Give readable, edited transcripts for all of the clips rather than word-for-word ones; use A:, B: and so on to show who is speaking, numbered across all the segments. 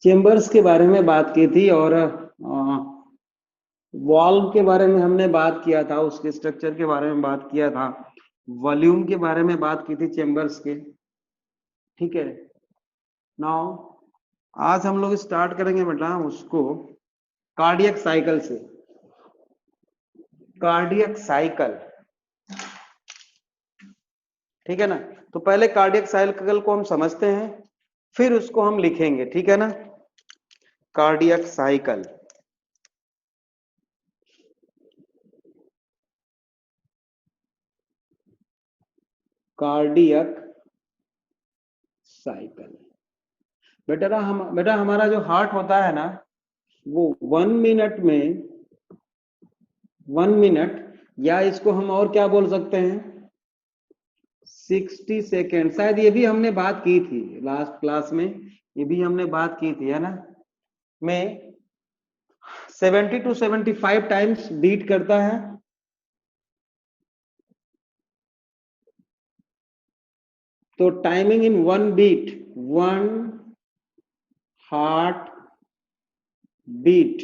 A: Chambers के बारे में बात की थी और वॉल्व के बारे में हमने बात किया था, उसके स्ट्रक्चर के बारे में बात किया था, वॉल्यूम के बारे में बात की थी चेम्बर्स के। ठीक है, नाउ आज हम लोग स्टार्ट करेंगे बेटा उसको कार्डियक साइकिल से। कार्डियक साइकिल, ठीक है ना। तो पहले कार्डियक साइकिल को हम समझते हैं, फिर उसको हम लिखेंगे, ठीक है ना। Cardiac cycle, cardiac cycle. बेटा हमारा जो हार्ट होता है ना, वो 1 मिनट में 1 मिनट, या इसको हम और क्या बोल सकते हैं, 60 सेकेंड। शायद ये भी हमने बात की थी लास्ट क्लास में, ये भी हमने बात की थी, है ना। में 70 to 75 टाइम्स बीट करता है। तो timing in 1 beat, 1 heart beat.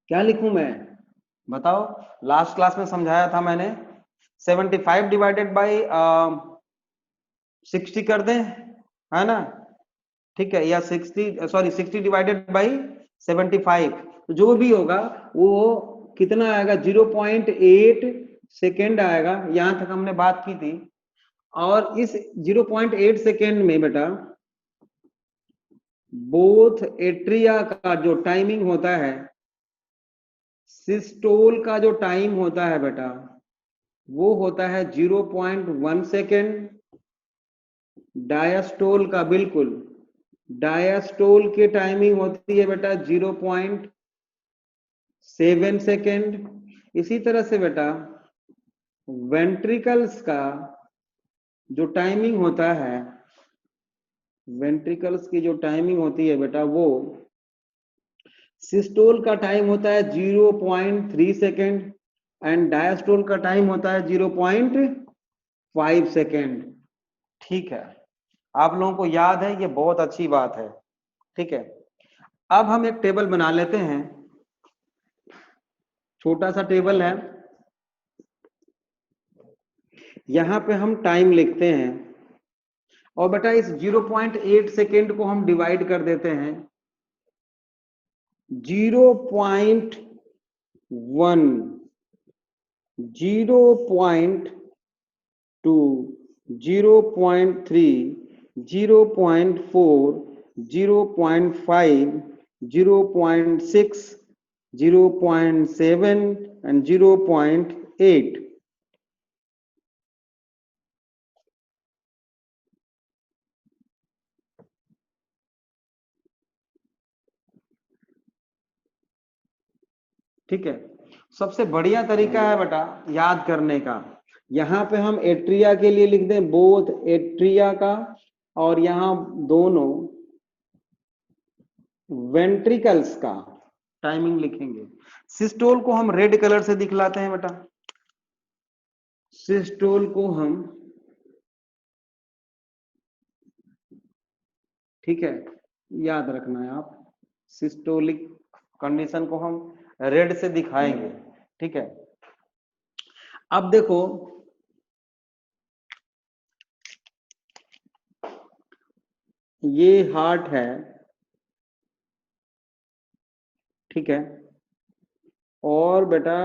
A: क्या लिखूं मैं, बताओ। लास्ट क्लास में समझाया था मैंने, 75 डिवाइडेड बाई 60 कर दें, है ना। ठीक है, या 60 डिवाइडेड बाई 75, तो जो भी होगा वो कितना आएगा, 0.8 सेकेंड आएगा। यहां तक हमने बात की थी। और इस 0.8 सेकेंड में बेटा बोथ एट्रिया का जो टाइमिंग होता है, सिस्टोल का जो टाइम होता है बेटा, वो होता है 0.1 सेकेंड। डायस्टोल का, बिल्कुल डायस्टोल की टाइमिंग होती है बेटा 0.7 सेकेंड। इसी तरह से बेटा वेंट्रिकल्स का जो टाइमिंग होता है, वेंट्रिकल्स की जो टाइमिंग होती है बेटा, वो सिस्टोल का टाइम होता है 0.3 सेकेंड एंड डायस्टोल का टाइम होता है 0.5 सेकेंड। ठीक है, आप लोगों को याद है, ये बहुत अच्छी बात है। ठीक है, अब हम एक टेबल बना लेते हैं, छोटा सा टेबल है। यहां पे हम टाइम लिखते हैं और बेटा इस 0.8 सेकेंड को हम डिवाइड कर देते हैं 0.1, 0.2, 0.3, 0.4, 0.5, 0.6, 0.7 and 0.8। ठीक है, सबसे बढ़िया तरीका है बेटा याद करने का, यहां पे हम एट्रिया के लिए लिख दें बोथ एट्रिया का, और यहां दोनों वेंट्रिकल्स का टाइमिंग लिखेंगे। सिस्टोल को हम रेड कलर से दिखलाते हैं बेटा, सिस्टोल को हम, ठीक है, याद रखना है आप, सिस्टोलिक कंडीशन को हम रेड से दिखाएंगे। ठीक है, अब देखो ये हार्ट है, ठीक है, और बेटा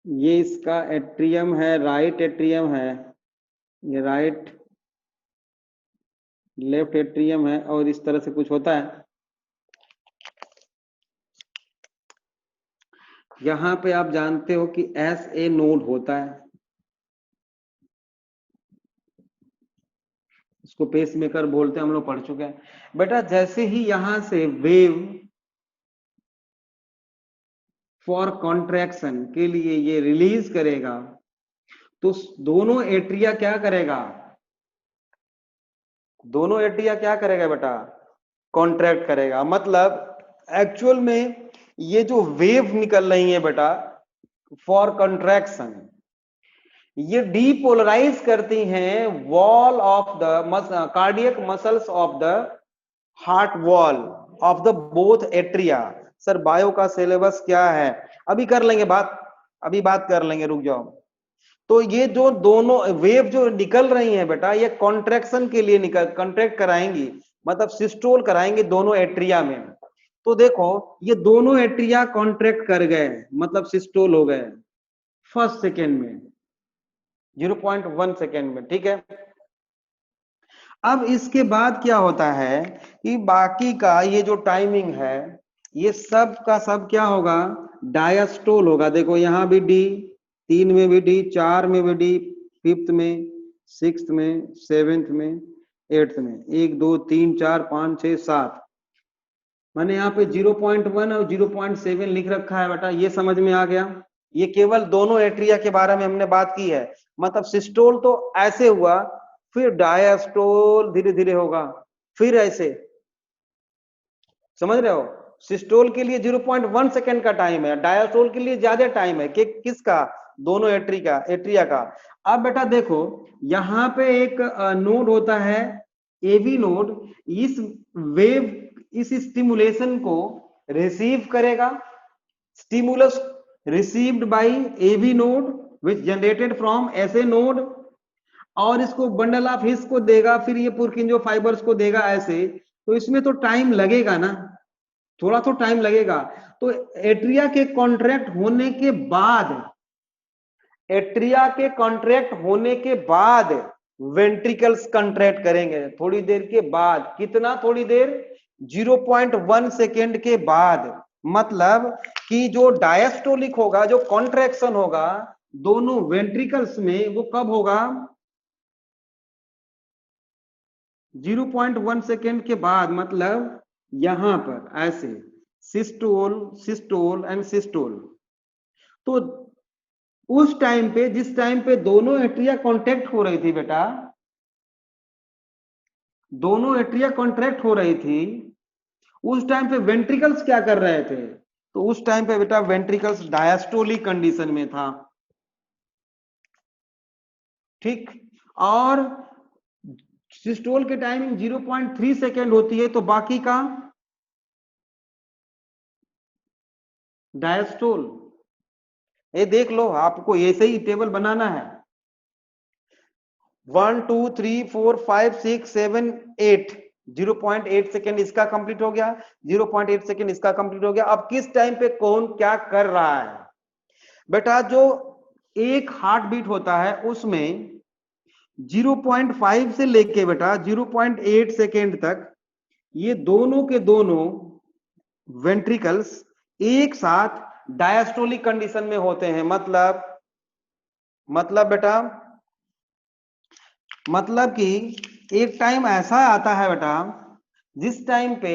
A: ये इसका एट्रियम है, राइट एट्रियम है, ये राइट, लेफ्ट एट्रियम है, और इस तरह से कुछ होता है। यहां पे आप जानते हो कि SA नोड होता है, इसको पेसमेकर बोलते हैं, हम लोग पढ़ चुके हैं बेटा। जैसे ही यहां से वेव फॉर कॉन्ट्रैक्शन के लिए ये रिलीज करेगा, तो दोनों एट्रिया क्या करेगा, दोनों एट्रिया क्या करेगा बेटा, कॉन्ट्रैक्ट करेगा। मतलब एक्चुअल में ये जो वेव निकल रही है बेटा, फॉर कंट्रैक्शन। ये डीपोलराइज करती हैं wall of the cardiac muscles of the heart wall of the both atria. Sir bio का सिलेबस क्या है, अभी कर लेंगे बात, अभी बात कर लेंगे, रुक जाओ। तो ये जो दोनों वेव जो निकल रही हैं बेटा, ये कॉन्ट्रैक्शन के लिए निकल कॉन्ट्रैक्ट कराएंगी, मतलब सिस्टोल कराएंगे दोनों एट्रिया में। तो देखो ये दोनों एट्रिया कॉन्ट्रैक्ट कर गए, मतलब सिस्टोल हो गए फर्स्ट सेकेंड में, 0.1 सेकेंड में, ठीक है। अब इसके बाद क्या होता है कि बाकी का ये जो टाइमिंग है, ये सब का सब क्या होगा, डायस्टोल होगा। देखो यहाँ भी डी, 3 में भी डी, 4 में भी डी, 5th में, 6th में, 7th में, 8th में, 1 2 3 4 5 6 7, मैंने यहाँ पे 0.1 और 0.7 लिख रखा है बेटा, ये समझ में आ गया। ये केवल दोनों एट्रिया के बारे में हमने बात की है, मतलब सिस्टोल तो ऐसे हुआ, फिर डायस्टोल धीरे धीरे होगा, फिर ऐसे, समझ रहे हो। सिस्टोल के लिए 0.1 सेकेंड का टाइम है, डायस्टोल के लिए ज्यादा टाइम है, कि किसका, दोनों एट्रिया का। अब बेटा देखो यहाँ पे एक नोड होता है एवी नोड, इस वेव इस स्टिमुलेशन को रिसीव करेगा, stimulus received by AV node which generated from SA node, और इसको बंडल ऑफ हिस को देगा, फिर ये पुरकिंजो फाइबर्स को देगा ऐसे। तो इसमें तो टाइम लगेगा ना, थोड़ा तो टाइम लगेगा। तो एट्रिया के कॉन्ट्रैक्ट होने के बाद, एट्रिया के कॉन्ट्रैक्ट होने के बाद वेंट्रिकल्स कॉन्ट्रैक्ट करेंगे थोड़ी देर के बाद। कितना थोड़ी देर, 0.1 सेकेंड के बाद। मतलब कि जो डायस्टोलिक होगा, जो कॉन्ट्रैक्शन होगा दोनों वेंट्रिकल्स में, वो कब होगा, 0.1 सेकेंड के बाद, मतलब यहां पर ऐसे, सिस्टोल सिस्टोल एंड सिस्टोल। तो उस टाइम पे, जिस टाइम पे दोनों एट्रिया कॉन्टैक्ट हो रही थी बेटा, दोनों एट्रिया कॉन्ट्रैक्ट हो रही थी, उस टाइम पे वेंट्रिकल्स क्या कर रहे थे, तो उस टाइम पे बेटा वेंट्रिकल्स डायस्टोलिक कंडीशन में था, ठीक। और सिस्टोल के टाइमिंग 0.3 सेकेंड होती है, तो बाकी का डायस्टोल। ये देख लो, आपको ऐसे ही टेबल बनाना है, 1 2 3 4 5 6 7 8, 0.8 सेकेंड इसका कंप्लीट हो गया, 0.8 सेकेंड इसका कंप्लीट हो गया। अब किस टाइम पे कौन क्या कर रहा है बेटा, जो एक हार्ट बीट होता है उसमें 0.5 से लेके बेटा 0.8 सेकेंड तक ये दोनों के दोनों वेंट्रिकल्स एक साथ डायस्टोलिक कंडीशन में होते हैं। मतलब बेटा, मतलब कि एक टाइम ऐसा आता है बेटा जिस टाइम पे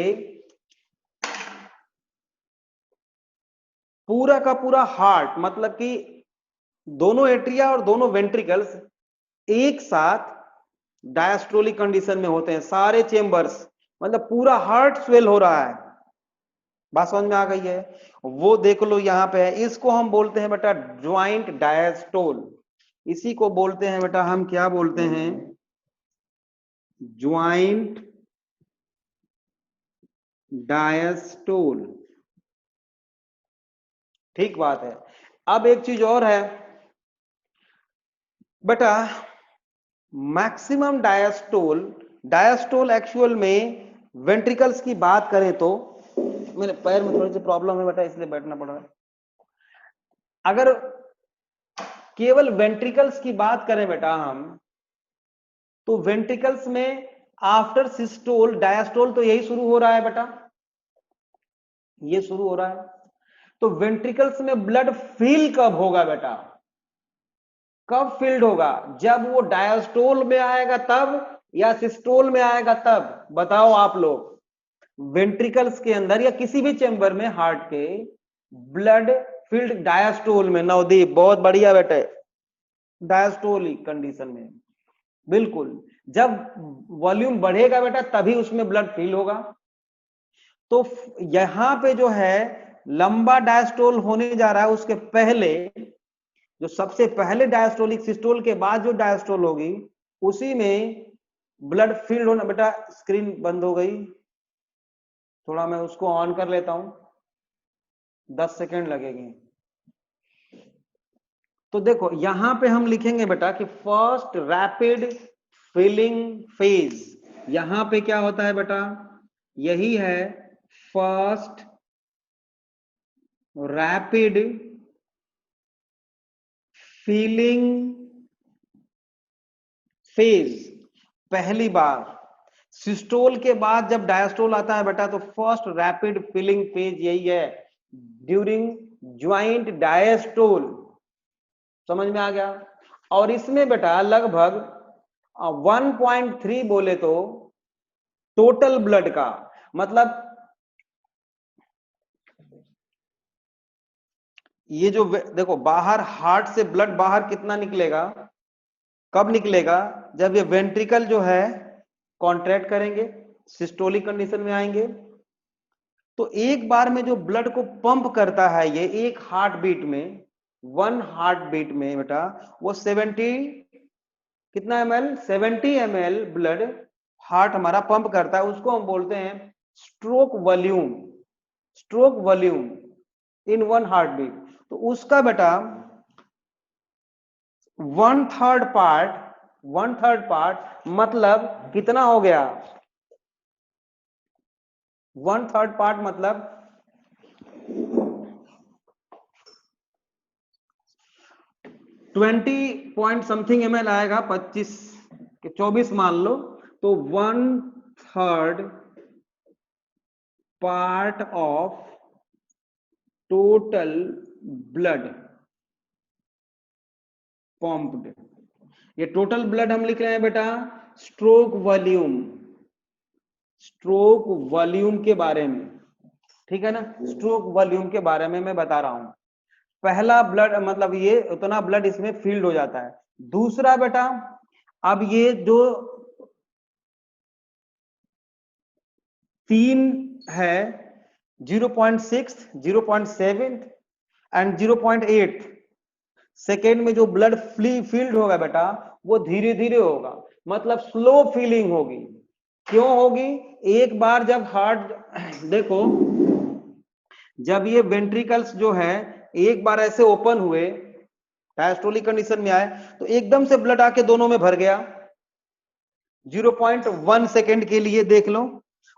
A: पूरा का पूरा हार्ट, मतलब कि दोनों एट्रिया और दोनों वेंट्रिकल्स एक साथ डायस्टोलिक कंडीशन में होते हैं, सारे चेंबर्स, मतलब पूरा हार्ट स्वेल हो रहा है। बात समझ में आ गई है, वो देख लो यहां पे है, इसको हम बोलते हैं बेटा ज्वाइंट डायस्टोल। इसी को बोलते हैं बेटा हम क्या बोलते हैं, ज्वाइंट डायस्टोल, ठीक बात है। अब एक चीज और है बेटा, मैक्सिमम डायस्टोल, डायस्टोल एक्चुअल में वेंट्रिकल्स की बात करें तो, मेरे पैर में थोड़ी सी प्रॉब्लम है बेटा इसलिए बैठना पड़ रहा है। अगर केवल वेंट्रिकल्स की बात करें बेटा हम, तो वेंट्रिकल्स में आफ्टर सिस्टोल डायस्टोल तो यही शुरू हो रहा है बेटा, ये शुरू हो रहा है। तो वेंट्रिकल्स में ब्लड फिल कब होगा बेटा, कब फिल्ड होगा, जब वो डायस्टोल में आएगा तब, या सिस्टोल में आएगा तब, बताओ आप लोग। वेंट्रिकल्स के अंदर या किसी भी चेंबर में हार्ट के, ब्लड फिल्ड डायस्टोल में। नवदीप बहुत बढ़िया बेटे, डायस्टोलिक कंडीशन में, बिल्कुल। जब वॉल्यूम बढ़ेगा बेटा तभी उसमें ब्लड फिल होगा। तो यहां पे जो है लंबा डायस्टोल होने जा रहा है, उसके पहले जो सबसे पहले डायस्टोलिक सिस्टोल के बाद जो डायस्टोल होगी उसी में ब्लड फील्ड होना। बेटा स्क्रीन बंद हो गई, थोड़ा मैं उसको ऑन कर लेता हूं, 10 सेकेंड लगेगी। तो देखो यहां पे हम लिखेंगे बेटा कि फर्स्ट रैपिड फिलिंग फेज, यहां पे क्या होता है बेटा, यही है फर्स्ट रैपिड फिलिंग फेज। पहली बार सिस्टोल के बाद जब डायस्टोल आता है बेटा तो फर्स्ट रैपिड फिलिंग फेज यही है ड्यूरिंग ज्वाइंट डायस्टोल। समझ में आ गया। और इसमें बेटा लगभग 1.3 बोले तो टोटल ब्लड का मतलब ये जो देखो बाहर हार्ट से ब्लड बाहर कितना निकलेगा, कब निकलेगा, जब ये वेंट्रिकल जो है कॉन्ट्रैक्ट करेंगे, सिस्टोलिक कंडीशन में आएंगे। तो एक बार में जो ब्लड को पंप करता है ये एक हार्ट बीट में, 1 हार्ट बीट में बेटा वो 70 कितना ml 70 ml ब्लड हार्ट हमारा पंप करता है, उसको हम बोलते हैं stroke volume. Stroke volume in 1 heart beat. तो उसका बेटा 1/3 पार्ट, 1/3 पार्ट मतलब कितना हो गया, 1/3 पार्ट मतलब 20 पॉइंट समथिंग ml आएगा, 25 के 24 मान लो, तो 1/3 part of total blood pumped. ये टोटल ब्लड हम लिख रहे हैं बेटा स्ट्रोक वॉल्यूम, स्ट्रोक वॉल्यूम के बारे में, ठीक है ना, स्ट्रोक वॉल्यूम के बारे में मैं बता रहा हूं। पहला ब्लड मतलब ये उतना ब्लड इसमें फील्ड हो जाता है। दूसरा बेटा अब ये जो 3 है 0.6, 0.7 एंड 0.8 सेकेंड में जो ब्लड फील्ड होगा बेटा वो धीरे धीरे होगा, मतलब स्लो फीलिंग होगी। क्यों होगी, एक बार जब हार्ट देखो जब ये वेंट्रिकल्स जो है एक बार ऐसे ओपन हुए डायस्टोलिक कंडीशन में आए तो एकदम से ब्लड आके दोनों में भर गया 0.1 सेकेंड के लिए देख लो।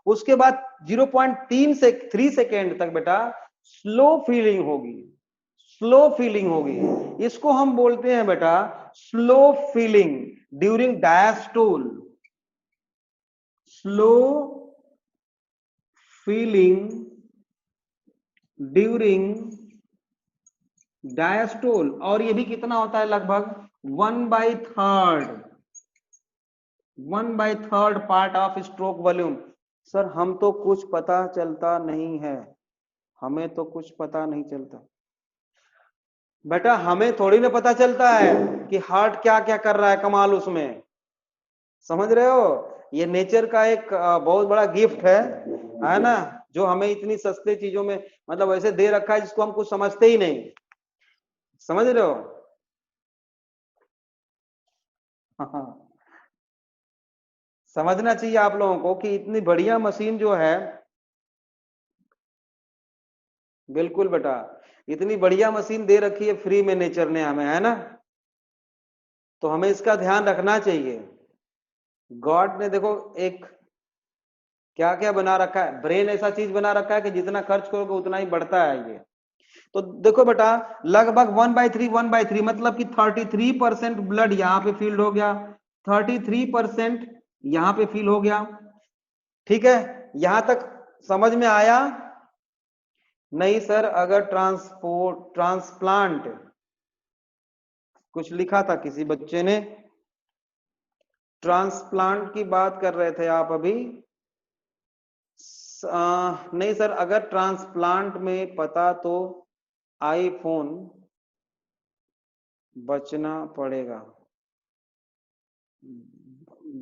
A: उसके बाद 0.3 से 3 सेकेंड तक बेटा स्लो फीलिंग होगी, स्लो फीलिंग होगी। इसको हम बोलते हैं बेटा slow feeling during diastole, slow feeling during diastole. और ये भी कितना होता है, लगभग 1/3, 1/3 part of stroke volume. Sir हम तो कुछ पता चलता नहीं है, हमें तो कुछ पता नहीं चलता। बेटा हमें थोड़ी ना पता चलता है कि हार्ट क्या क्या कर रहा है कमाल उसमें, समझ रहे हो। ये नेचर का एक बहुत बड़ा गिफ्ट है ना, जो हमें इतनी सस्ते चीजों में मतलब ऐसे दे रखा है जिसको हम कुछ समझते ही नहीं, समझ रहे हो। हाँ समझना चाहिए आप लोगों को कि इतनी बढ़िया मशीन जो है, बिल्कुल बेटा इतनी बढ़िया मशीन दे रखी है फ्री में नेचर ने हमें, है ना, तो हमें इसका ध्यान रखना चाहिए। गॉड ने देखो एक क्या क्या बना रखा है, ब्रेन ऐसा चीज बना रखा है कि जितना खर्च करोगे उतना ही बढ़ता है ये। तो देखो बेटा लगभग 1/3, 1/3 मतलब कि 33% ब्लड यहाँ पे फील्ड हो गया, 33% यहाँ पे फील हो गया। ठीक है, यहां तक समझ में आया। नहीं सर अगर ट्रांसप्लांट कुछ लिखा था किसी बच्चे ने, ट्रांसप्लांट की बात कर रहे थे आप अभी। नहीं सर अगर ट्रांसप्लांट में पता तो आईफोन बचना पड़ेगा,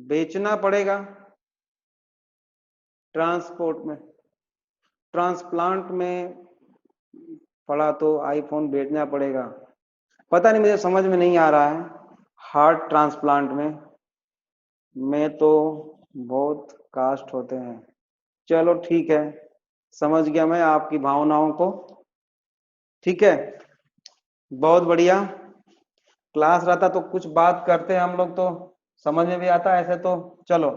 A: बेचना पड़ेगा ट्रांसपोर्ट में, ट्रांसप्लांट में पड़ा तो आईफोन भेजना पड़ेगा। पता नहीं, मुझे समझ में नहीं आ रहा है। हार्ट ट्रांसप्लांट में तो बहुत कास्ट होते हैं। चलो ठीक है, समझ गया मैं आपकी भावनाओं को। ठीक है, बहुत बढ़िया। क्लास रहता तो कुछ बात करते हैं हम लोग, तो समझ में भी आता ऐसे तो। चलो,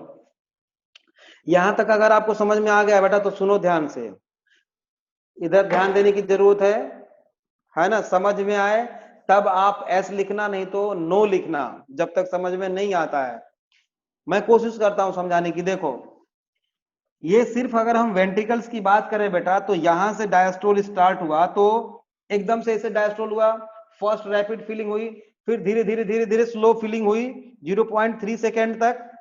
A: यहां तक अगर आपको समझ में आ गया बेटा तो सुनो ध्यान से, इधर ध्यान देने की जरूरत है ना। समझ में आए तब आप एस लिखना, नहीं तो नो लिखना, जब तक समझ में नहीं आता है। मैं कोशिश करता हूं समझाने की। देखो, ये सिर्फ अगर हम वेंट्रिकल्स की बात करें बेटा, तो यहां से डायस्टोल स्टार्ट हुआ तो एकदम से ऐसे डायस्टोल हुआ, फर्स्ट रैपिड फीलिंग हुई, फिर धीरे धीरे धीरे धीरे स्लो फीलिंग हुई 0.3 सेकेंड तक।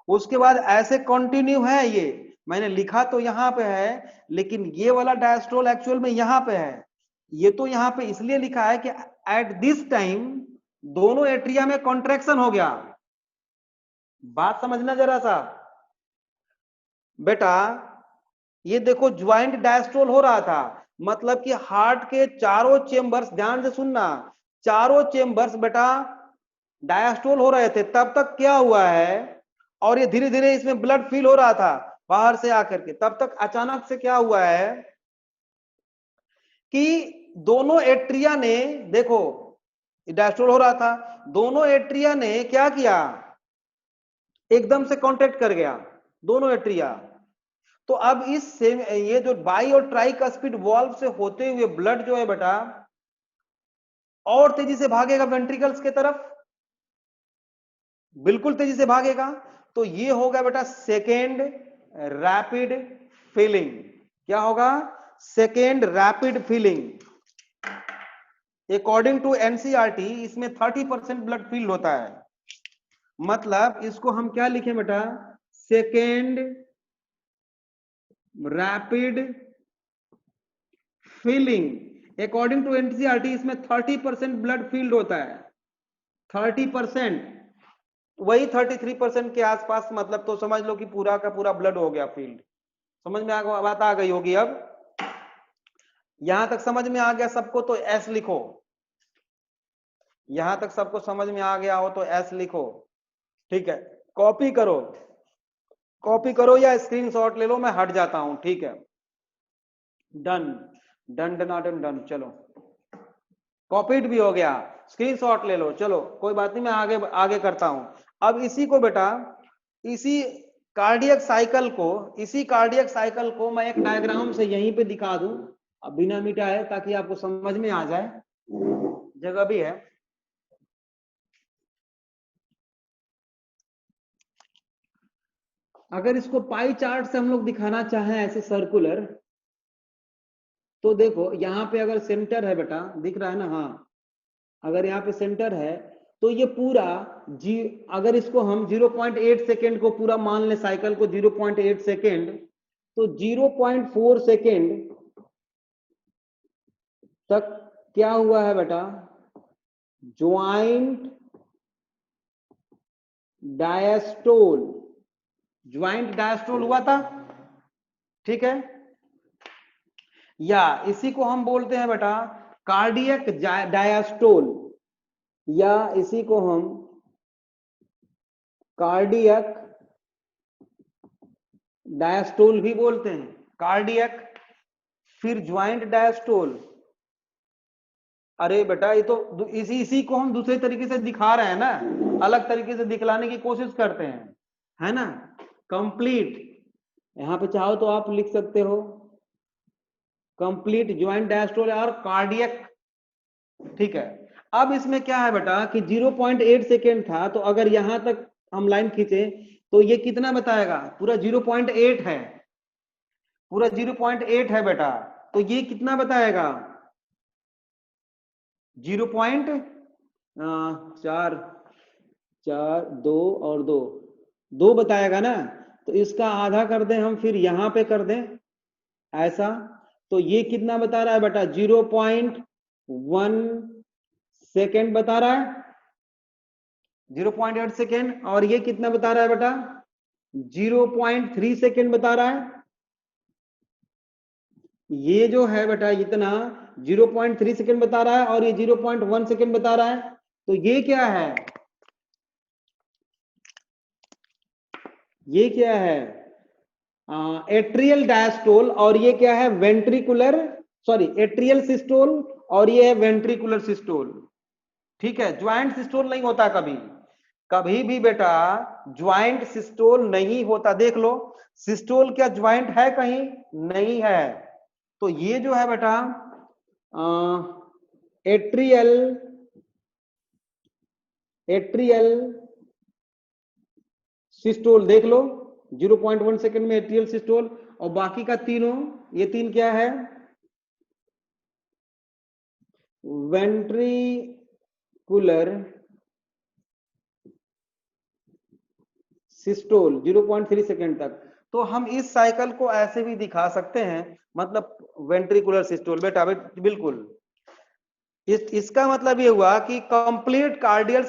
A: उसके बाद ऐसे कंटिन्यू है। ये मैंने लिखा तो यहां पे है, लेकिन ये वाला डायस्ट्रोल एक्चुअल में यहां पे है। ये तो यहां पे इसलिए लिखा है कि एट दिस टाइम दोनों एट्रिया में कॉन्ट्रैक्शन हो गया। बात समझना जरा सा बेटा। ये देखो, ज्वाइंट डायस्ट्रोल हो रहा था, मतलब कि हार्ट के चारों चेंबर्स, ध्यान से सुनना, चारों चेंबर्स बेटा डायस्ट्रोल हो रहे थे। तब तक क्या हुआ है, और ये धीरे धीरे इसमें ब्लड फील हो रहा था बाहर से आकर के। तब तक अचानक से क्या हुआ है कि दोनों एट्रिया ने, देखो डायस्ट्रोल हो रहा था, दोनों एट्रिया ने क्या किया, एकदम से कांटेक्ट कर गया दोनों एट्रिया। तो अब ये जो बाई और ट्राइकस्पिड वाल्व से होते हुए ब्लड जो है बेटा और तेजी से भागेगा वेंट्रिकल्स के तरफ, बिल्कुल तेजी से भागेगा। तो ये होगा बेटा सेकेंड रैपिड फीलिंग। क्या होगा? Second rapid filling. According to NCERT इसमें 30% ब्लड फील्ड होता है। मतलब इसको हम क्या लिखें बेटा, second rapid filling. According to NCERT इसमें 30% ब्लड फील्ड होता है। 30%, वही 33% के आसपास, मतलब तो समझ लो कि पूरा का पूरा ब्लड हो गया फील्ड। समझ में बात आ गई होगी अब। यहां तक समझ में आ गया सबको तो एस लिखो। यहां तक सबको समझ में आ गया हो तो एस लिखो। ठीक है, कॉपी करो, कॉपी करो या स्क्रीनशॉट ले लो, मैं हट जाता हूं। ठीक है, done done done done done. चलो, कॉपीड भी हो गया, स्क्रीनशॉट ले लो। चलो कोई बात नहीं, मैं आगे आगे करता हूं। अब इसी को बेटा, इसी कार्डियक साइकिल को मैं एक डायग्राम से यहीं पे दिखा दूं, अब बिना मिटाए, ताकि आपको समझ में आ जाए। जगह भी है। अगर इसको पाई चार्ट से हम लोग दिखाना चाहें ऐसे सर्कुलर, तो देखो यहाँ पे अगर सेंटर है बेटा, दिख रहा है ना, हाँ, अगर यहाँ पे सेंटर है तो ये पूरा अगर इसको हम 0.8 सेकेंड को पूरा मान ले, साइकिल को 0.8 सेकेंड, तो 0.4 सेकेंड तक क्या हुआ है बेटा, ज्वाइंट डायस्टोल, ज्वाइंट डायस्टोल हुआ था। ठीक है, या इसी को हम बोलते हैं बेटा कार्डियक डायस्टोल, या इसी को हम कार्डियक डायस्टोल भी बोलते हैं। कार्डियक, फिर ज्वाइंट डायस्टोल। अरे बेटा ये तो इसी को हम दूसरे तरीके से दिखा रहे हैं ना, अलग तरीके से दिखलाने की कोशिश करते हैं, है ना। कंप्लीट, यहां पे चाहो तो आप लिख सकते हो कंप्लीट ज्वाइंट डायस्टोल और कार्डियक। ठीक है, अब इसमें क्या है बेटा कि 0.8 सेकेंड था, तो अगर यहां तक हम लाइन खींचे तो ये कितना बताएगा, पूरा 0.8 है, पूरा 0.8 है बेटा। तो ये कितना बताएगा, 0.4, 2 और 2 बताएगा ना। तो इसका आधा कर दें हम, फिर यहां पे कर दें ऐसा, तो ये कितना बता रहा है बेटा, 0.1 सेकेंड बता रहा है, 0.8 सेकेंड। और ये कितना बता रहा है बेटा, 0.3 सेकेंड बता रहा है। ये जो है बेटा इतना 0.3 सेकेंड बता रहा है और ये 0.1 सेकेंड बता रहा है, तो ये क्या है, ये क्या है, एट्रियल डायस्टोल और ये क्या है वेंट्रिकुलर, सॉरी एट्रियल सिस्टोल और ये है वेंट्रिकुलर सिस्टोल। ठीक है, ज्वाइंट सिस्टोल नहीं होता कभी, कभी भी बेटा ज्वाइंट सिस्टोल नहीं होता। देख लो सिस्टोल क्या ज्वाइंट है कहीं, नहीं है। तो ये जो है बेटा एट्रियल एट्रियल सिस्टोल देख लो 0.1 सेकेंड में एट्रियल सिस्टोल, और बाकी का तीनों, ये तीन क्या है, वेंट्रिकुलर सिस्टोल 0.3 सेकेंड तक। तो हम इस साइकिल को ऐसे भी दिखा सकते हैं, मतलब वेंट्रिकुलर सिस्टोल बेटा बिल्कुल। इसका मतलब ये हुआ कि complete cardiac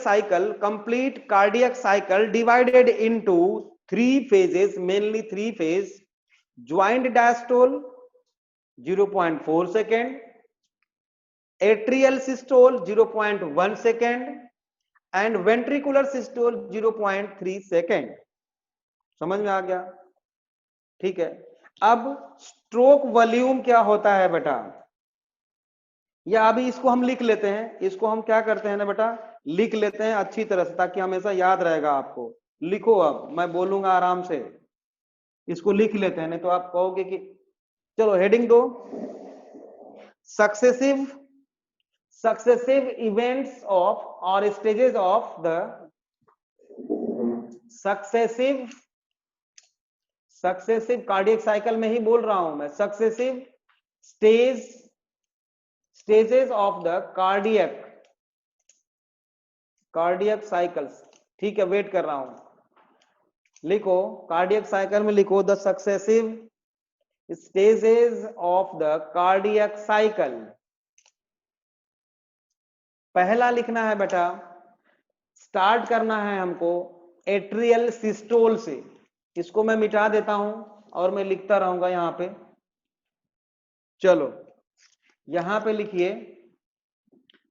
A: cycle divided into 3 phases, mainly 3 phase, joint diastole 0.4 second, atrial systole 0.1 second and ventricular systole 0.3 second. समझ में आ गया? ठीक है। अब स्ट्रोक वॉल्यूम क्या होता है बेटा, या अभी इसको हम लिख लेते हैं, इसको हम क्या करते हैं ना बेटा, लिख लेते हैं अच्छी तरह से ताकि हमेशा याद रहेगा आपको। लिखो, अब मैं बोलूंगा आराम से, इसको लिख लेते हैं, नहीं तो आप कहोगे कि चलो हेडिंग दो, सक्सेसिव इवेंट्स ऑफ और stages of the successive cardiac cycle में ही बोल रहा हूं मैं, successive stages of the cardiac cycles. ठीक है, वेट कर रहा हूं, लिखो कार्डियक साइकिल में, लिखो the successive stages of the cardiac cycle. पहला लिखना है बेटा, स्टार्ट करना है हमको एट्रियल सिस्टोल से। इसको मैं मिटा देता हूं और मैं लिखता रहूंगा यहां पे। चलो यहां पे लिखिए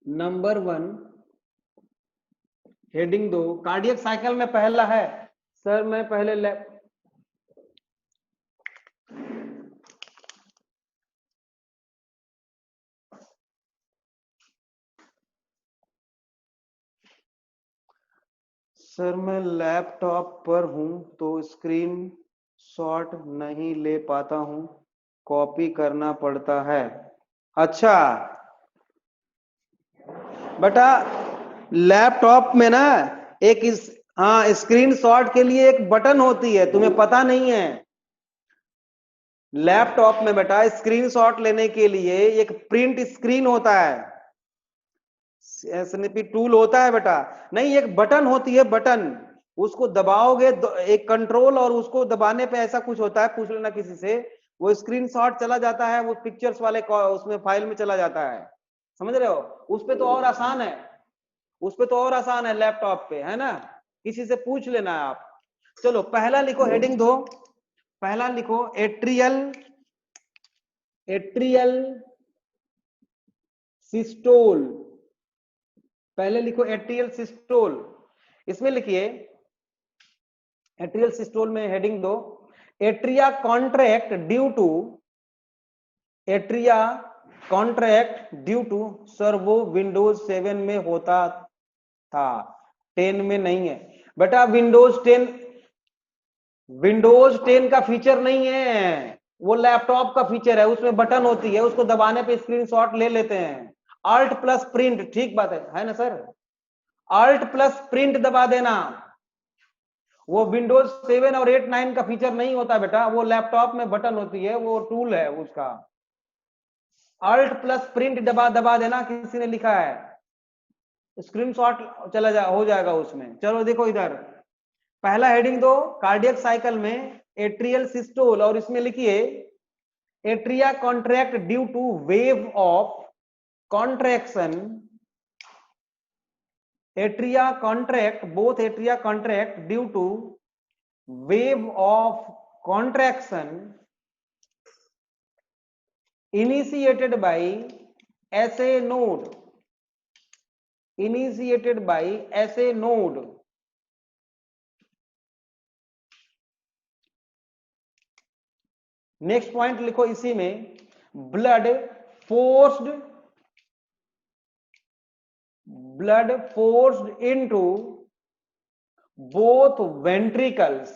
A: नंबर 1, हेडिंग 2, कार्डियक साइकिल में पहला है। सर मैं पहले सर मैं लैपटॉप पर हूं तो स्क्रीन शॉट नहीं ले पाता हूं, कॉपी करना पड़ता है। अच्छा बेटा, लैपटॉप में ना एक हाँ स्क्रीन शॉट के लिए एक बटन होती है, तुम्हें पता नहीं है। लैपटॉप में बेटा स्क्रीन शॉट लेने के लिए एक प्रिंट स्क्रीन होता है, स्नैपी टूल होता है बेटा, नहीं एक बटन होती है, बटन, उसको दबाओगे, एक कंट्रोल और उसको दबाने पे ऐसा कुछ होता है, पूछ लेना किसी से, वो स्क्रीनशॉट चला जाता है, वो पिक्चर्स वाले उसमें फाइल में चला जाता है। समझ रहे हो? उस पे तो और आसान है, उस पे तो और आसान है लैपटॉप पे, है ना, किसी से पूछ लेना है आप। चलो पहला लिखो, हेडिंग दो, पहला लिखो एट्रियल सिस्टोल। पहले लिखो एट्रियल सिस्टोल, इसमें लिखिए एट्रियल सिस्टोल में हेडिंग दो, atria contract due to, sir वो विंडोज 7 में होता था, 10 में नहीं है बेटा। विंडोज 10 का फीचर नहीं है, वो लैपटॉप का फीचर है, उसमें बटन होती है, उसको दबाने पे स्क्रीनशॉट ले लेते हैं। अल्ट प्लस प्रिंट, ठीक बात है ना सर, अल्ट प्लस प्रिंट दबा देना, वो विंडोज 7 और 8 9 का फीचर नहीं होता बेटा, वो लैपटॉप में बटन होती है, वो टूल है उसका। अल्ट प्लस प्रिंट दबा दबा देना, किसी ने लिखा है, स्क्रीनशॉट हो जाएगा उसमें। चलो देखो इधर, पहला हेडिंग दो कार्डियक साइकिल में एट्रियल सिस्टोल, और इसमें लिखिए atria contract due to wave of contraction, both atria contract due to wave of contraction initiated by SA node, initiated by SA node, next point लिखो इसी में, blood forced into both ventricles.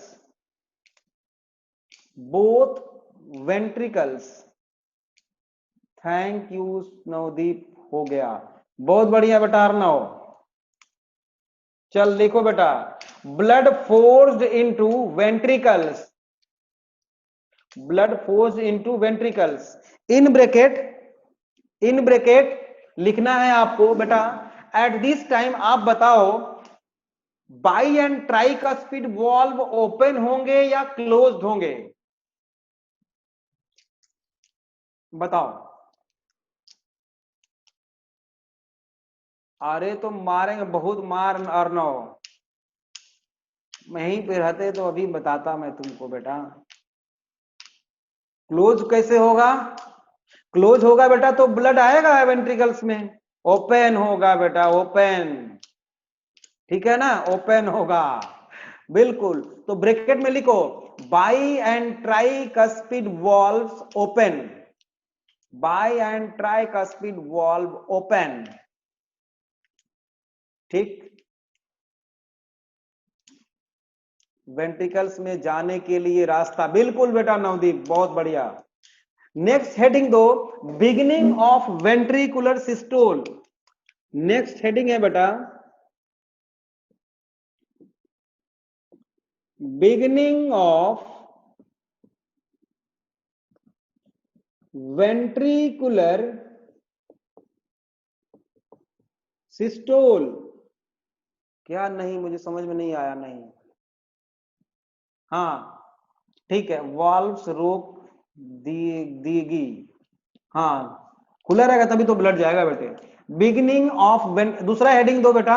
A: Thank you Navdeep, हो गया, बहुत बढ़िया बेटा अर्णव। चल देखो बेटा, blood forced into ventricles, blood force into ventricles, in bracket लिखना है आपको बेटा। एट दिस टाइम आप बताओ बाई एंड ट्राई का स्पीड वॉल्व ओपन होंगे या क्लोज्ड होंगे, बताओ। अरे तो मारेंगे, बहुत मार अर्णव, वहीं पे रहते तो अभी बताता मैं तुमको बेटा। क्लोज कैसे होगा, क्लोज होगा बेटा तो ब्लड आएगा वेंट्रिकल्स में, ओपन होगा बेटा, ओपन, ठीक है ना, ओपन होगा, बिल्कुल। तो ब्रैकेट में लिखो by and try cuspid valves open, by and try cuspid valve open, ठीक। वेंट्रिकल्स में जाने के लिए रास्ता, बिल्कुल बेटा नवदीप, बहुत बढ़िया। नेक्स्ट हेडिंग दो, beginning of ventricular systole. Next heading है बेटा, बिगिनिंग ऑफ वेंट्रिकुलर सिस्टोल। क्या नहीं, मुझे समझ में नहीं आया, नहीं, हाँ ठीक है, वाल्व्स रोक देगी, हाँ खुला रहेगा तभी तो ब्लड जाएगा बेटे। बिगिनिंग ऑफ, दूसरा हेडिंग दो बेटा,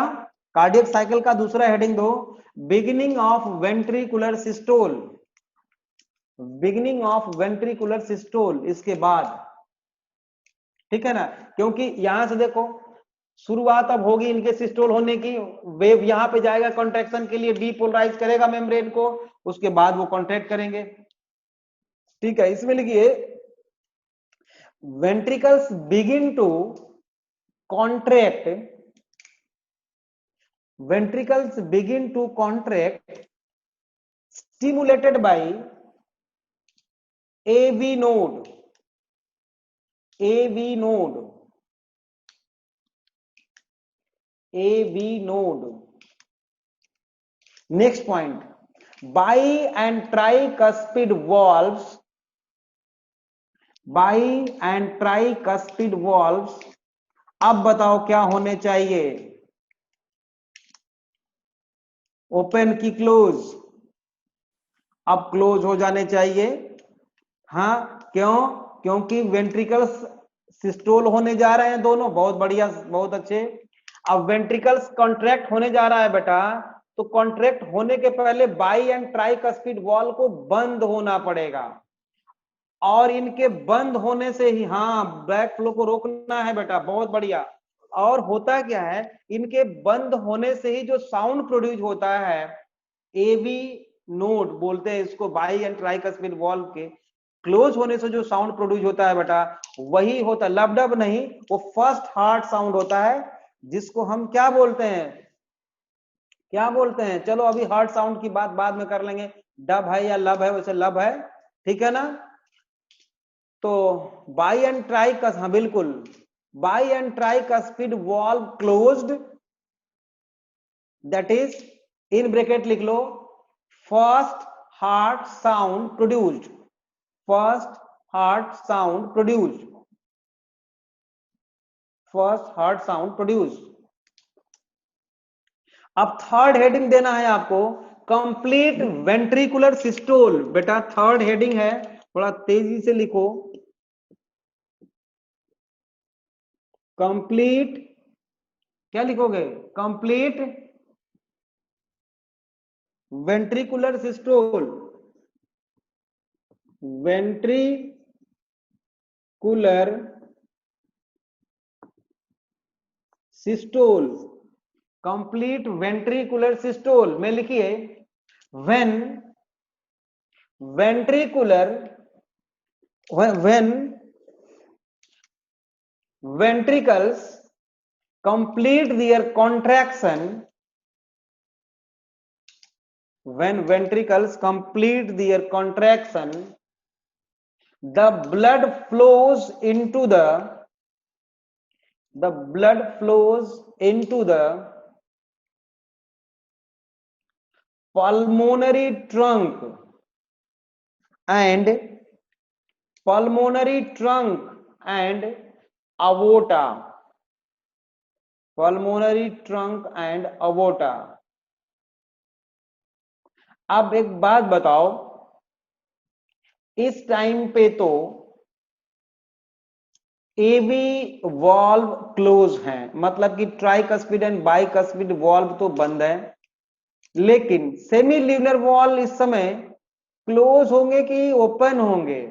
A: कार्डियक साइकिल का दूसरा हेडिंग दो, beginning of ventricular systole, beginning of ventricular systole, इसके बाद, ठीक है ना, क्योंकि यहां से देखो शुरुआत अब होगी इनके सिस्टोल होने की, वेव यहां पे जाएगा कॉन्ट्रैक्शन के लिए, डीपोलराइज करेगा मेम्ब्रेन को, उसके बाद वो कॉन्ट्रैक्ट करेंगे, ठीक है। इसमें लिखिए ventricles begin to contract, ventricles begin to contract stimulated by AV node, AV node, AV node। next point, bi and tricuspid valves, bi and tricuspid valves, अब बताओ क्या होने चाहिए, ओपन की क्लोज, अब क्लोज हो जाने चाहिए, हाँ क्यों, क्योंकि वेंट्रिकल्स सिस्टोल होने जा रहे हैं दोनों, बहुत बढ़िया, बहुत अच्छे। अब वेंट्रिकल्स कॉन्ट्रैक्ट होने जा रहा है बेटा, तो कॉन्ट्रैक्ट होने के पहले बाई एंड ट्राइकस्पिड वॉल को बंद होना पड़ेगा, और इनके बंद होने से ही, हाँ ब्लैक फ्लो को रोकना है बेटा, बहुत बढ़िया। और होता क्या है, इनके बंद होने से ही जो साउंड प्रोड्यूस होता है, एवी नोड बोलते हैं इसको, बाई एंड ट्राइकस्पिड वॉल्व के क्लोज होने से जो साउंड प्रोड्यूस होता है बेटा, वही होता है, लब डब नहीं, वो फर्स्ट हार्ट साउंड होता है, जिसको हम क्या बोलते हैं, क्या बोलते हैं, चलो अभी हार्ट साउंड की बात बाद में कर लेंगे, डब है या लब है, वैसे लब है, ठीक है ना। तो बाई एंड ट्राई का, हाँ बिल्कुल, बाई एंड ट्राई का speed valve closed, that is, in bracket लिख लो, first heart sound produced, first heart sound produced, first heart sound produced. अब थर्ड हेडिंग देना है आपको, कंप्लीट वेंट्रिकुलर सिस्टोल, बेटा थर्ड हेडिंग है, थोड़ा तेजी से लिखो, कंप्लीट, क्या लिखोगे, complete ventricular systole, ventricular systole, complete ventricular systole में लिखिए when ventricular when ventricles complete their contraction, when ventricles complete their contraction, the blood flows into the pulmonary trunk and aorta, अब एक बात बताओ, इस टाइम पे तो एवी वॉल्व क्लोज है, मतलब कि ट्राइकस्पिड एंड बाइकस्पिड वॉल्व तो बंद है, लेकिन सेमी ल्यूनर वॉल्व इस समय क्लोज होंगे कि ओपन होंगे?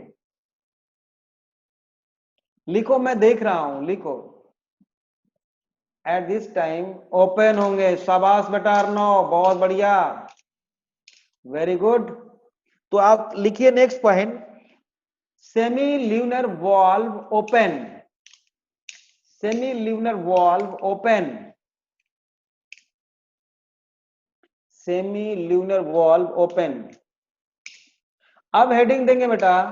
A: लिखो, मैं देख रहा हूं, लिखो। एट दिस टाइम ओपन होंगे। शाबाश बेटा अर्णव, बहुत बढ़िया, वेरी गुड। तो आप लिखिए next point, semi lunar valve open, semi lunar valve open, semi lunar valve open. अब हेडिंग देंगे बेटा,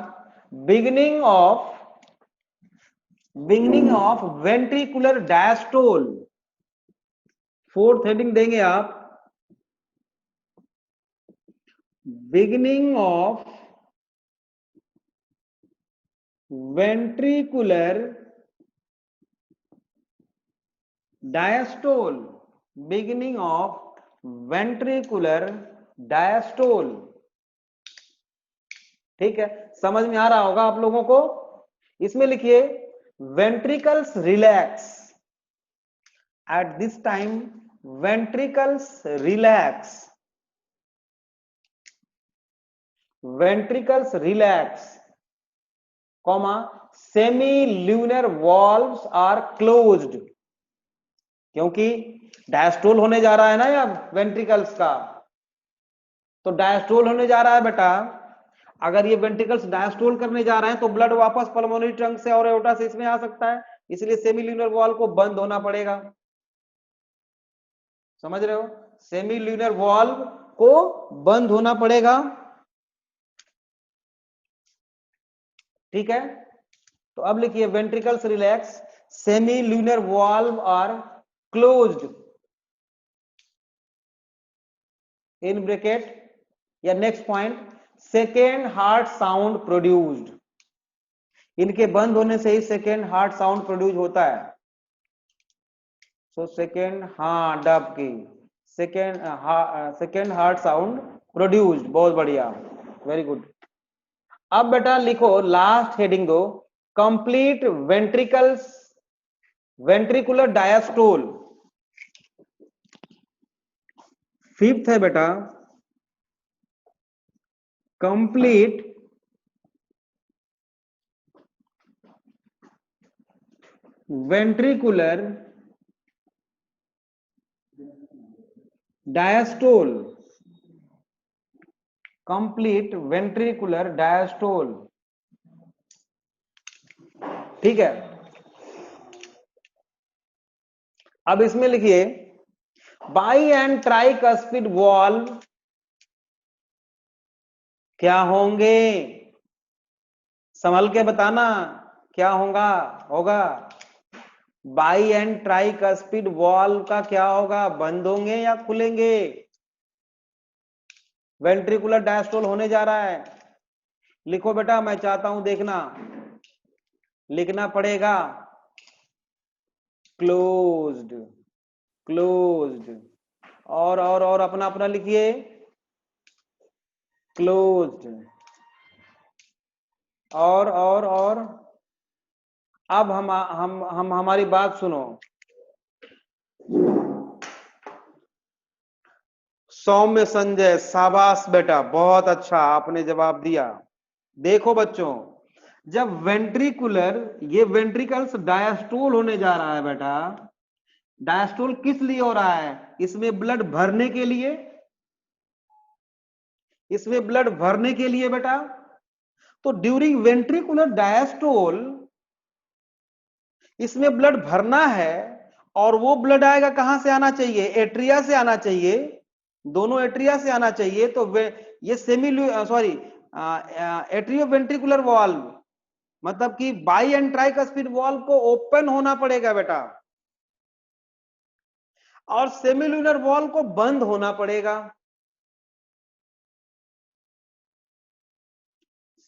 A: beginning of ventricular diastole. Fourth heading देंगे आप, beginning of ventricular diastole, beginning of ventricular diastole. ठीक है, समझ में आ रहा होगा आप लोगों को। इसमें लिखिए ventricles relax, at this time ventricles relax, ventricles relax, comma semi lunar valves are closed, क्योंकि डायस्टोल होने जा रहा है ना यार वेंट्रिकल्स का, तो डायस्टोल होने जा रहा है बेटा। अगर ये वेंट्रिकल्स डायस्टोल करने जा रहे हैं तो ब्लड वापस पल्मोनरी ट्रंक से और एओर्टा से इसमें आ सकता है, इसलिए सेमी ल्यूनर वॉल्व को बंद होना पड़ेगा। समझ रहे हो, सेमी ल्यूनर वॉल्व को बंद होना पड़ेगा। ठीक है, तो अब लिखिए ventricles relax, semilunar valve are closed, in bracket. या next point, second heart sound produced, इनके बंद होने से ही सेकेंड हार्ट साउंड प्रोड्यूस होता है। सो सेकेंड, हाँ डब की सेकेंड हार्ट साउंड प्रोड्यूस्ड, बहुत बढ़िया, वेरी गुड। अब बेटा लिखो लास्ट हेडिंग दो, कंप्लीट वेंट्रिकुलर डायस्टोल। फिफ्थ है बेटा, complete ventricular diastole, complete ventricular diastole. ठीक है, अब इसमें लिखिए बाई एंड ट्राइकस्पिड वॉल्व क्या होंगे, संभल के बताना क्या होगा। बाई एंड ट्राइकस्पिड वॉल्व का क्या होगा, बंद होंगे या खुलेंगे? वेंट्रिकुलर डायस्टोल होने जा रहा है। लिखो बेटा, मैं चाहता हूं देखना, लिखना पड़ेगा क्लोज्ड, क्लोज्ड, और अपना अपना लिखिए क्लोज्ड, और अब हम हमारी बात सुनो। सौम्य संजय, शाबाश बेटा, बहुत अच्छा आपने जवाब दिया। देखो बच्चों, जब वेंट्रिकुलर, ये वेंट्रिकल्स डायस्टोल होने जा रहा है बेटा, डायस्टोल किस लिए हो रहा है? इसमें ब्लड भरने के लिए, इसमें ब्लड भरने के लिए बेटा। तो ड्यूरिंग वेंट्रिकुलर डायस्टोल इसमें ब्लड भरना है, और वो ब्लड आएगा कहां से आना चाहिए? एट्रिया से आना चाहिए, दोनों एट्रिया से आना चाहिए। तो ये सॉरी एट्रियो वेंट्रिकुलर वॉल्व, मतलब कि बाई एंड ट्राइकस्पिड वॉल्व को ओपन होना पड़ेगा बेटा, और सेमिल्यूनर वॉल्व को बंद होना पड़ेगा।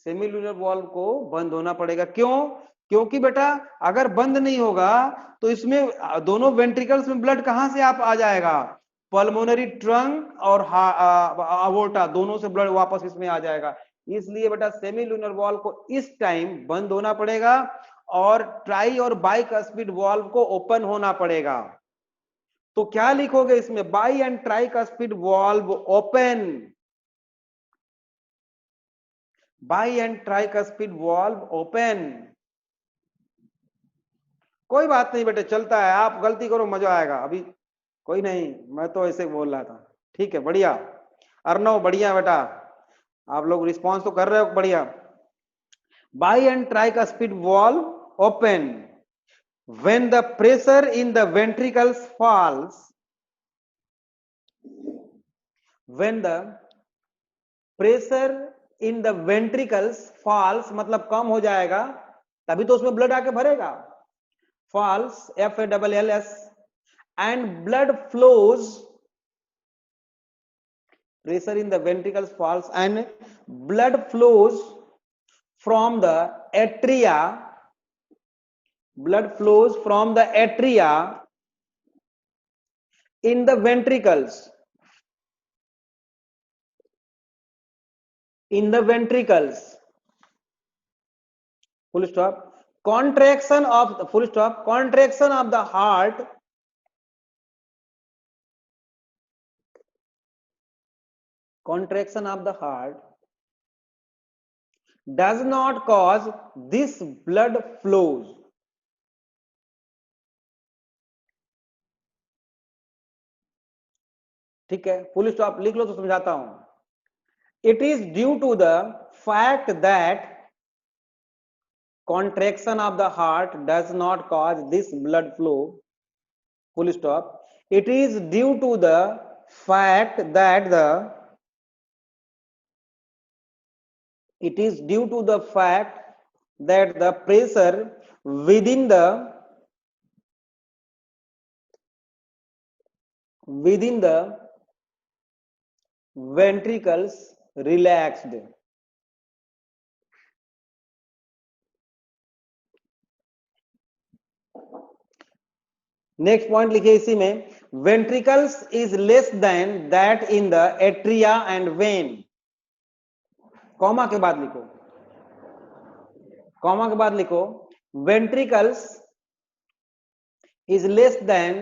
A: सेमिल्यूनर वॉल्व को बंद होना पड़ेगा। क्यों? क्योंकि बेटा अगर बंद नहीं होगा तो इसमें दोनों वेंट्रिकल्स में ब्लड कहां से आप आ जाएगा? पल्मोनरी ट्रंक और अवोर्टा, दोनों से ब्लड वापस इसमें आ जाएगा। इसलिए बेटा सेमिल्यूनर वॉल्व को इस टाइम बंद होना पड़ेगा, और ट्राई और बाइकस्पिड वॉल्व को ओपन होना पड़ेगा। तो क्या लिखोगे इसमें? By and tricuspid valve open, by and tricuspid valve open. कोई बात नहीं बेटे, चलता है, आप गलती करो मजा आएगा, अभी कोई नहीं, मैं तो ऐसे बोल रहा था। ठीक है, बढ़िया अर्णव, बढ़िया बेटा, आप लोग रिस्पॉन्स तो कर रहे हो, बढ़िया। By and tricuspid valve open when the pressure in the ventricles falls, when the pressure in the ventricles falls मतलब कम हो जाएगा, तभी तो उसमें ब्लड आके भरेगा। falls, FALLS, and blood flows, pressure in the ventricles falls and blood flows from the atria, blood flows from the atria in the ventricles, in the ventricles, full stop. Contraction of the, full stop, contraction of the heart, contraction of the heart does not cause this blood flows. ठीक है, full stop लिख लो तो समझाता हूं। It is due to the fact that contraction of the heart does not cause this blood flow, full stop. It is due to the fact that the, it is due to the fact that the pressure within the ventricles relaxed. Next point लिखिए इसी में, ventricles is less than that in the atria and when. Comma के बाद लिखो, comma के बाद लिखो, ventricles is less than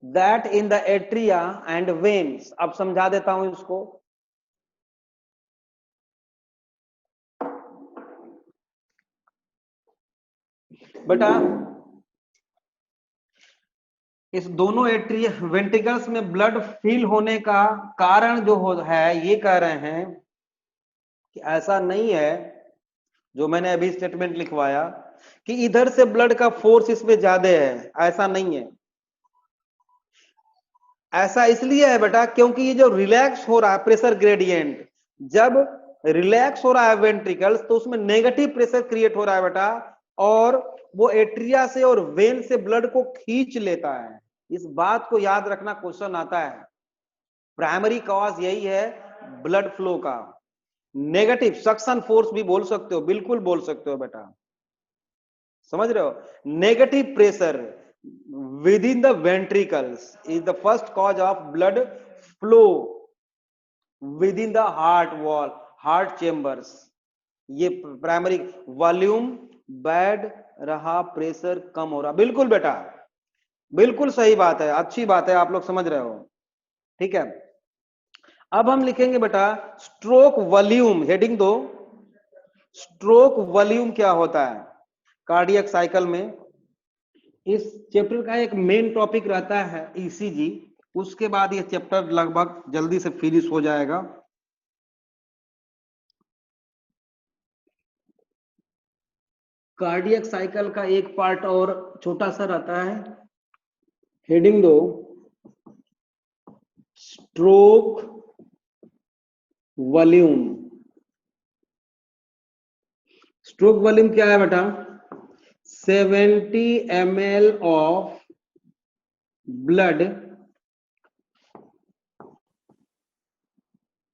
A: that in the atria and veins. अब समझा देता हूं इसको। बेटा इस दोनों एट्रिया वेंट्रिकल्स में ब्लड फिल होने का कारण जो है, ये कह रहे हैं कि ऐसा नहीं है जो मैंने अभी स्टेटमेंट लिखवाया कि इधर से ब्लड का फोर्स इसमें ज्यादा है, ऐसा नहीं है। ऐसा इसलिए है बेटा क्योंकि ये जो रिलैक्स हो रहा है प्रेशर ग्रेडियंट, जब रिलैक्स हो रहा है वेंट्रिकल्स तो उसमें नेगेटिव प्रेशर क्रिएट हो रहा है बेटा, और वो एट्रिया से और वेन से ब्लड को खींच लेता है। इस बात को याद रखना, क्वेश्चन आता है। प्राइमरी कॉज यही है ब्लड फ्लो का। नेगेटिव सक्शन फोर्स भी बोल सकते हो, बिल्कुल बोल सकते हो बेटा, समझ रहे हो। Negative pressure with in the ventricles is the first cause of blood flow with in the heart wall, heart chambers. ये प्राइमरी वॉल्यूम बैड रहा, प्रेशर कम हो रहा, बिल्कुल बेटा, बिल्कुल सही बात है, अच्छी बात है, आप लोग समझ रहे हो। ठीक है, अब हम लिखेंगे बेटा स्ट्रोक वॉल्यूम, हेडिंग दो, स्ट्रोक वॉल्यूम क्या होता है कार्डियक साइकिल में। इस चैप्टर का एक मेन टॉपिक रहता है ईसीजी, उसके बाद ये चैप्टर लगभग जल्दी से फिनिश हो जाएगा। कार्डियक साइकिल का एक पार्ट और छोटा सा रहता है, हेडिंग दो स्ट्रोक वॉल्यूम। स्ट्रोक वॉल्यूम क्या है बेटा, 70 ml of blood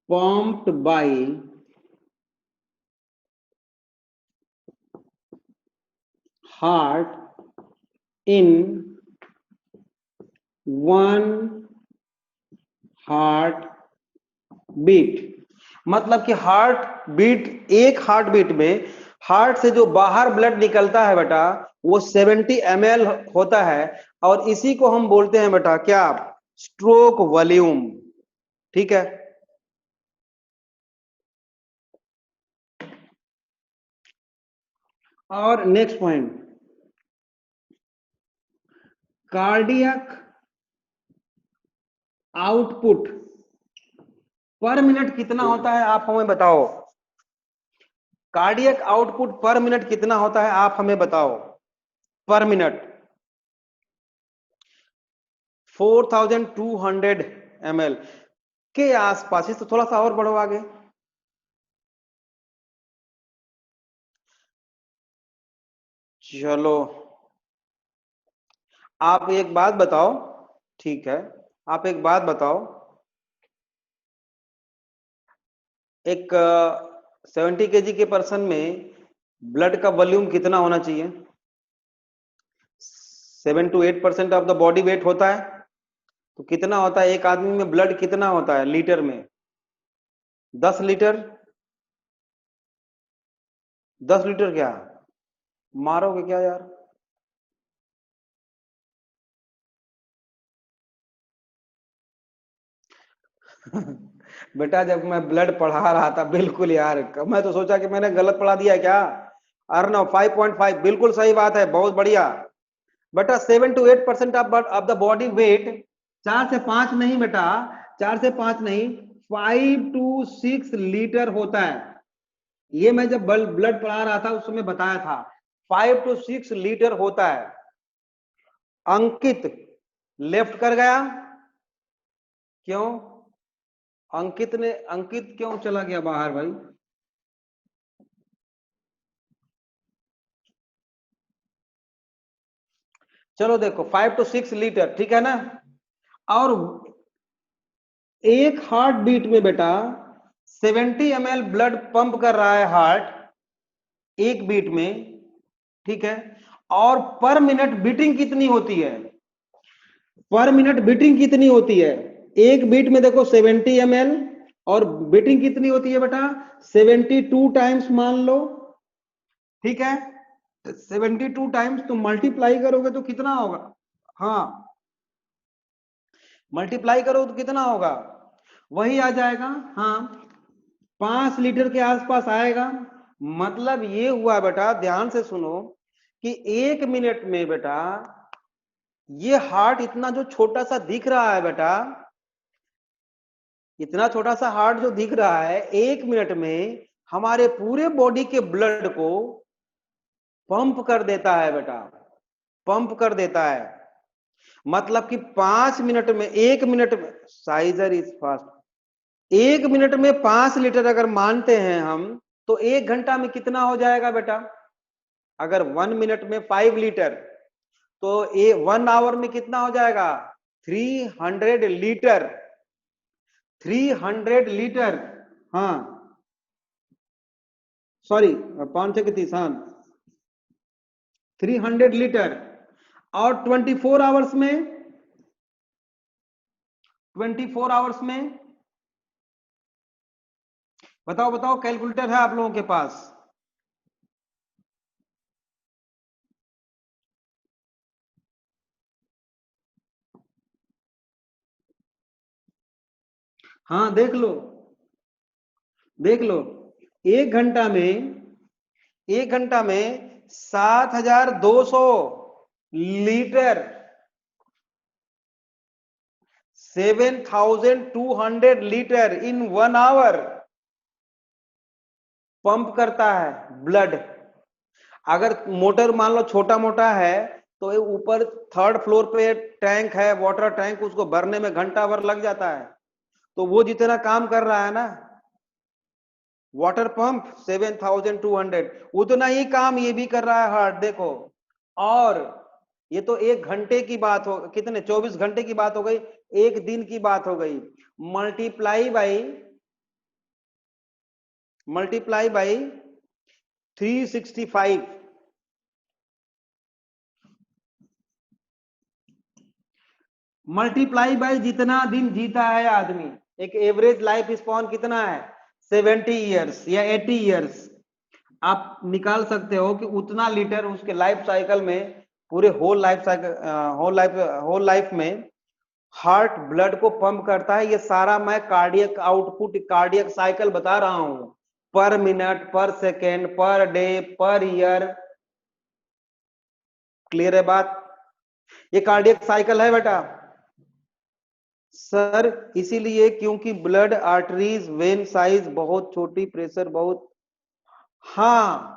A: pumped by heart in 1 heart beat. मतलब कि हार्ट बीट, एक हार्ट बीट में हार्ट से जो बाहर ब्लड निकलता है बेटा वो 70 ml होता है, और इसी को हम बोलते हैं बेटा क्या, स्ट्रोक वॉल्यूम। ठीक है, और नेक्स्ट पॉइंट, कार्डियक आउटपुट पर मिनट कितना होता है आप हमें बताओ। कार्डियक आउटपुट पर मिनट कितना होता है आप हमें बताओ, पर मिनट 4200 ml के आसपास। इस तो थोड़ा सा और बढ़ो आगे। चलो आप एक बात बताओ, ठीक है, आप एक बात बताओ, एक 70 kg के पर्सन में ब्लड का वॉल्यूम कितना होना चाहिए। 7 to 8% of the body weight होता है, तो कितना होता है एक आदमी में ब्लड कितना होता है लीटर में, 10 लीटर। 10 लीटर क्या, मारोगे क्या यार। बेटा जब मैं ब्लड पढ़ा रहा था बिल्कुल यार, मैं तो सोचा कि मैंने गलत पढ़ा दिया क्या। अर्नव 5.5 बिल्कुल सही बात है, बहुत बढ़िया बेटा। 7 to 8% of the body weight, 4 से 5 नहीं बेटा, 4 से 5 नहीं, 5 to 6 लीटर होता है। ये मैं जब ब्लड पढ़ा रहा था उस समय बताया था, 5 to 6 लीटर होता है। अंकित लेफ्ट कर गया, क्यों अंकित क्यों चला गया बाहर भाई। चलो देखो 5 to 6 लीटर, ठीक है ना। और एक हार्ट बीट में बेटा 70 ml ब्लड पंप कर रहा है हार्ट एक बीट में, ठीक है। और पर मिनट बीटिंग कितनी होती है, पर मिनट बीटिंग कितनी होती है, एक बीट में देखो 70 ml, और बीटिंग कितनी होती है बेटा 72 टाइम्स मान लो, ठीक है। 72 टाइम्स तुम मल्टीप्लाई करोगे तो कितना होगा, हाँ मल्टीप्लाई करो तो कितना होगा, वही आ जाएगा, हाँ 5 लीटर के आसपास आएगा। मतलब ये हुआ बेटा, ध्यान से सुनो, कि एक मिनट में बेटा ये हार्ट इतना जो छोटा सा दिख रहा है बेटा, इतना छोटा सा हार्ट जो दिख रहा है, एक मिनट में हमारे पूरे बॉडी के ब्लड को पंप कर देता है बेटा, पंप कर देता है। मतलब कि 5 मिनट में, एक मिनट में, साइजर इज फास्ट, एक मिनट में 5 लीटर अगर मानते हैं हम, तो 1 घंटा में कितना हो जाएगा बेटा। अगर 1 मिनट में 5 लीटर, तो 1 आवर में कितना हो जाएगा, 300 लीटर, 300 लीटर, हाँ सॉरी 5 से 30, हाँ 300 लीटर। और 24 आवर्स में, 24 आवर्स में बताओ बताओ, कैलकुलेटर है आप लोगों के पास। हाँ देख लो, देख लो, 1 घंटा में 1 घंटा में 7200 litre, 7200 litre in 1 hour pump करता है ब्लड। अगर मोटर मान लो छोटा मोटा है तो ऊपर 3rd फ्लोर पे टैंक है, वाटर टैंक, उसको भरने में घंटा भर लग जाता है। तो वो जितना काम कर रहा है ना वाटर पंप 7200, उतना ही काम ये भी कर रहा है हार्ट, देखो। और ये तो 1 घंटे की बात हो, कितने 24 घंटे की बात हो गई, 1 दिन की बात हो गई। मल्टीप्लाई बाई 365, मल्टीप्लाई बाई जितना दिन जीता है आदमी। एक एवरेज लाइफ स्पॉन कितना है 70 ईयर्स या 80 ईयर्स। आप निकाल सकते हो कि उतना लीटर उसके लाइफ साइकिल में, पूरे whole life cycle, whole life में हार्ट ब्लड को पंप करता है। ये सारा मैं कार्डियक आउटपुट, कार्डियक साइकिल बता रहा हूं, पर मिनट, पर second, per day, per year. Clear है बात? ये कार्डियक साइकिल है बेटा। सर इसीलिए क्योंकि ब्लड आर्टरीज वेन साइज बहुत छोटी, प्रेशर बहुत, हाँ,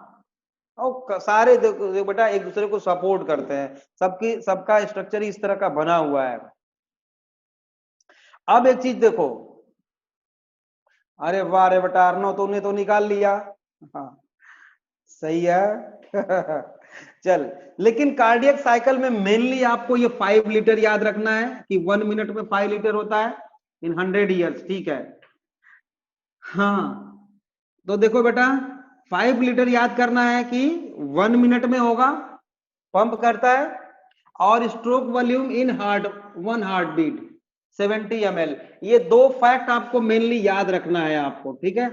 A: और सारे देखो बेटा एक दूसरे को सपोर्ट करते हैं, सबका स्ट्रक्चर इस तरह का बना हुआ है। अब एक चीज देखो, अरे वाह रे बेटा अर्णव, तूने तो निकाल लिया, हाँ सही है। चल, लेकिन कार्डियक साइकिल में मेनली आपको ये 5 लीटर याद रखना है कि 1 मिनट में 5 लीटर होता है इन 100 ईयर्स, ठीक है। हाँ, तो देखो बेटा 5 लीटर याद करना है कि 1 मिनट में होगा, पंप करता है, और stroke volume in heart, 1 heart beat 70 ml। ये 2 फैक्ट आपको मेनली याद रखना है आपको, ठीक है।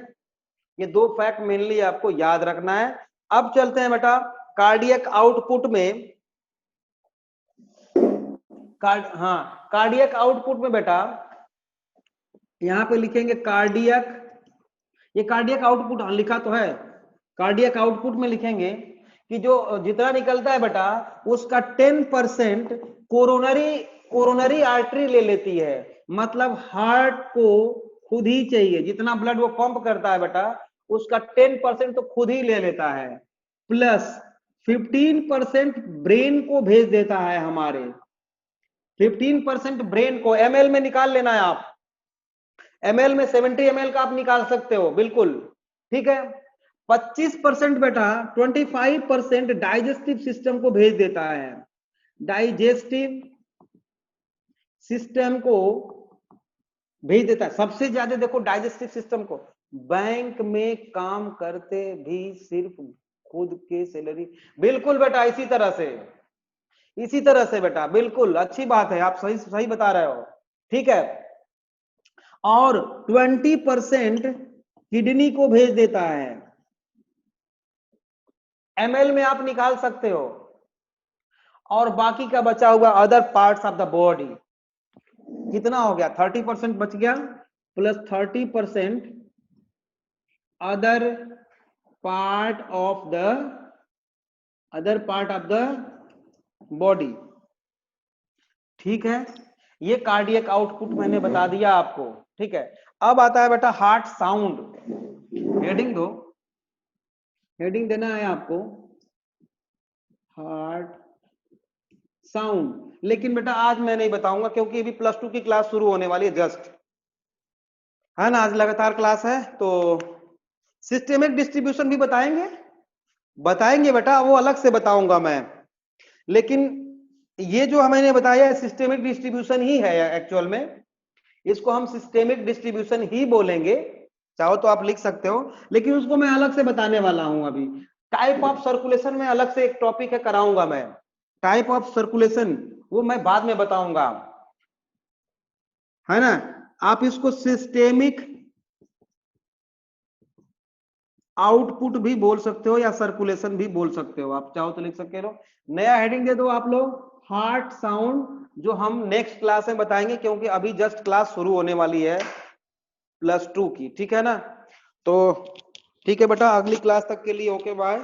A: ये 2 फैक्ट मेनली आपको याद रखना है। अब चलते हैं बेटा कार्डियक आउटपुट में। कार्डियक आउटपुट में बेटा यहां पे लिखेंगे कार्डियक, ये कार्डियक आउटपुट लिखा तो है, कार्डियक आउटपुट में लिखेंगे कि जो जितना निकलता है बेटा उसका 10% कोरोनरी आर्टरी ले लेती है। मतलब हार्ट को खुद ही चाहिए, जितना ब्लड वो पंप करता है बेटा उसका 10% तो खुद ही ले लेता है, प्लस 15% ब्रेन को भेज देता है हमारे। 15% ब्रेन को, ml में निकाल लेना है आप, ml में 70 ml का आप निकाल सकते हो, बिल्कुल ठीक है। 25% बेटा 25% डाइजेस्टिव सिस्टम को भेज देता है, डाइजेस्टिव सिस्टम को भेज देता है सबसे ज्यादा। देखो डाइजेस्टिव सिस्टम को, बैंक में काम करते भी सिर्फ खुद के सैलरी, बिल्कुल बेटा इसी तरह से बेटा, बिल्कुल अच्छी बात है, आप सही सही बता रहे हो, ठीक है। और 20% किडनी को भेज देता है, ml में आप निकाल सकते हो। और बाकी का बचा हुआ other parts of the body कितना हो गया, 30% बच गया, plus 30% other part of the body, ठीक है। ये कार्डियक आउटपुट मैंने बता दिया आपको, ठीक है। अब आता है बेटा हार्ट साउंड। हेडिंग दो, हेडिंग देना है आपको हार्ट साउंड। लेकिन बेटा आज मैं नहीं बताऊंगा क्योंकि अभी +2 की क्लास शुरू होने वाली है जस्ट, है ना, आज लगातार क्लास है। तो सिस्टेमिक डिस्ट्रीब्यूशन भी बताएंगे बेटा, वो अलग से बताऊंगा मैं। लेकिन ये जो मैंने बताया है सिस्टेमिक डिस्ट्रीब्यूशन ही है एक्चुअल में, इसको हम सिस्टेमिक डिस्ट्रीब्यूशन ही बोलेंगे, चाहो तो आप लिख सकते हो, लेकिन उसको मैं अलग से बताने वाला हूं अभी। टाइप ऑफ सर्कुलेशन में अलग से एक टॉपिक है, कराऊंगा मैं टाइप ऑफ सर्कुलेशन, वो मैं बाद में बताऊंगा, है ना। आप इसको सिस्टेमिक आउटपुट भी बोल सकते हो या सर्कुलेशन भी बोल सकते हो, आप चाहो तो लिख सकते हो। नया हेडिंग दे दो आप लोग हार्ट साउंड, जो हम नेक्स्ट क्लास में बताएंगे क्योंकि अभी जस्ट क्लास शुरू होने वाली है +2 की, ठीक है ना। तो ठीक है बेटा, अगली क्लास तक के लिए ओके बाय।